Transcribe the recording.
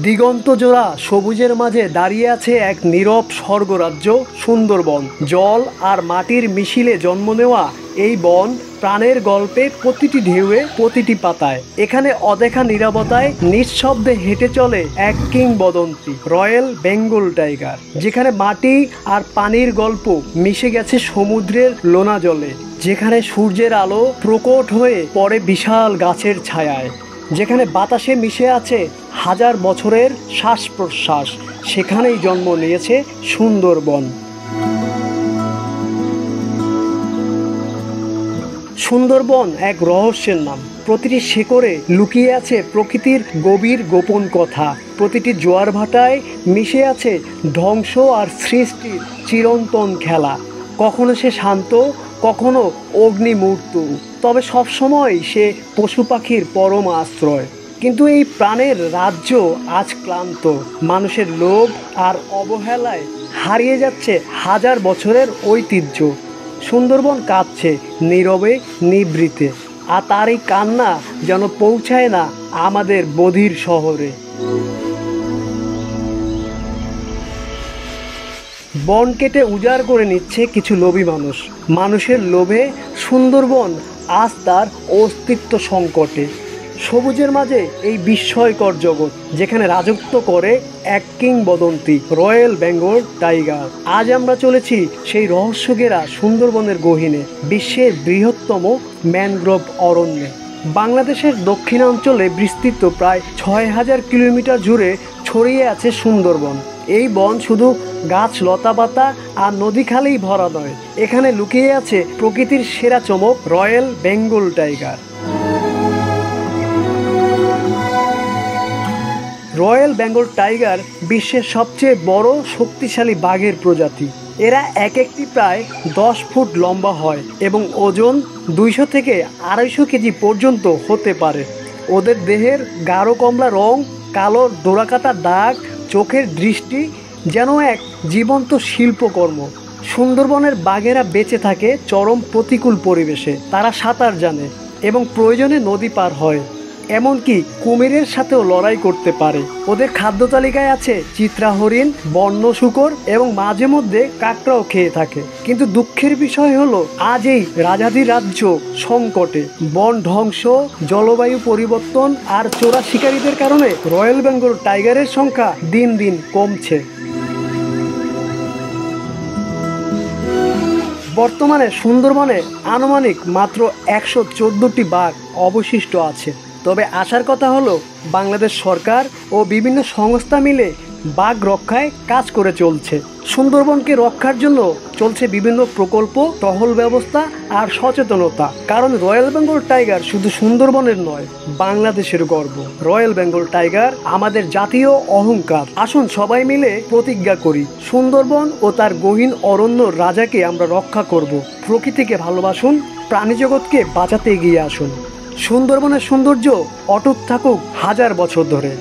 দিগন্তজোড়া সবুজের মাঝে দাঁড়িয়ে আছে এক নীরব স্বর্গরাজ্য সুন্দরবন। জল আর মাটির মিশেলে জন্ম নেওয়া এই বন প্রাণের গল্পে প্রতিটি ঢেউয়ে, প্রতিটি পাতায়। এখানে অদেখা নীরবতায় নিঃশব্দে হেঁটে চলে এক কিংবদন্তি, রয়্যাল বেঙ্গল টাইগার, যেখানে মাটি আর পানির গল্প মিশে গেছে সমুদ্রের লোনা জলে, যেখানে সূর্যের আলো প্রকট হয়ে পড়ে বিশাল গাছের ছায়ায়, যেখানে বাতাসে মিশে আছে হাজার বছরের শ্বাস প্রশ্বাস, সেখানেই জন্ম নিয়েছে সুন্দরবন। সুন্দরবন এক রহস্যের নাম। প্রতিটি শেকড়ে লুকিয়ে আছে প্রকৃতির গভীর গোপন কথা। প্রতিটি জোয়ার ভাটায় মিশে আছে ধ্বংস আর সৃষ্টির চিরন্তন খেলা। কখনো সে শান্ত, কখনো অগ্নিমূর্ত, তবে সবসময় সে পশু পাখির পরম আশ্রয়। কিন্তু এই প্রাণের রাজ্য আজ ক্লান্ত। মানুষের লোভ আর অবহেলায় হারিয়ে যাচ্ছে হাজার বছরের ঐতিহ্য। সুন্দরবন কাঁদছে নীরবে, নিভৃতে, আর তার এই কান্না যেন পৌঁছায় না আমাদের বধির শহরে। বন কেটে উজাড় করে নিচ্ছে কিছু লোভী মানুষ। মানুষের লোভে সুন্দরবন আজ তার অস্তিত্ব সংকটে। সবুজের মাঝে এই বিস্ময়কর জগৎ, যেখানে রাজত্ব করে এক কিংবদন্তি, রয়্যাল বেঙ্গল টাইগার। আজ আমরা চলেছি সেই রহস্যঘেরা সুন্দরবনের গহীনে, বিশ্বের বৃহত্তম ম্যানগ্রোভ অরণ্যে। বাংলাদেশের দক্ষিণাঞ্চলে বিস্তৃত প্রায় ৬,০০০ কিলোমিটার জুড়ে ছড়িয়ে আছে সুন্দরবন। এই বন শুধু গাছ, লতাপাতা আর নদী খালেই ভরা নয়, এখানে লুকিয়ে আছে প্রকৃতির সেরা চমক, royal Bengal tiger. Royal Bengal tiger বিশ্বের সবচেয়ে বড় শক্তিশালী বাঘের প্রজাতি। এরা এক একটি প্রায় 10 ফুট লম্বা হয় এবং ওজন 200 থেকে 250 কেজি পর্যন্ত হতে পারে। ওদের দেহের গাঢ় কমলা রং, কালো ডোরাকাটা দাগ, চোখের দৃষ্টি যেন এক জীবন্ত শিল্পকর্ম। সুন্দরবনের বাঘেরা বেঁচে থাকে চরম প্রতিকূল পরিবেশে। তারা সাঁতার জানে এবং প্রয়োজনে নদী পার হয়, এমনকি কুমিরের সাথেও লড়াই করতে পারে। ওদের খাদ্য তালিকায় আছে চিত্রা হরিণ, বন্য শূকর এবং মাঝে মধ্যে কাঁকড়াও খেয়ে থাকে। কিন্তু দুঃখের বিষয় হলো, আজ এই রাজাধিরাজ্য সংকটে। বন ধ্বংস, জলবায়ু পরিবর্তন আর চোরা শিকারীদের কারণে রয়্যাল বেঙ্গল টাইগারের সংখ্যা দিন দিন কমছে। বর্তমানে সুন্দরবনে আনুমানিক মাত্র 114টি বাঘ অবশিষ্ট আছে। তবে আসার কথা হলো, বাংলাদেশ সরকার ও বিভিন্ন সংস্থা মিলে বাঘ রক্ষায় কাজ করে চলছে। সুন্দরবনকে রক্ষার জন্য চলছে বিভিন্ন প্রকল্প, টহল ব্যবস্থা আর সচেতনতা। কারণ রয়্যাল বেঙ্গল টাইগার শুধু সুন্দরবনের নয়, বাংলাদেশের গর্ব। রয়্যাল বেঙ্গল টাইগার আমাদের জাতীয় অহংকার। আসুন সবাই মিলে প্রতিজ্ঞা করি, সুন্দরবন ও তার গহীন অরণ্য রাজাকে আমরা রক্ষা করব। প্রকৃতিকে ভালোবাসুন, প্রাণীজগৎকে বাঁচাতে এগিয়ে আসুন। সুন্দরবনের সৌন্দর্য অটুট থাকুক হাজার বছর ধরে।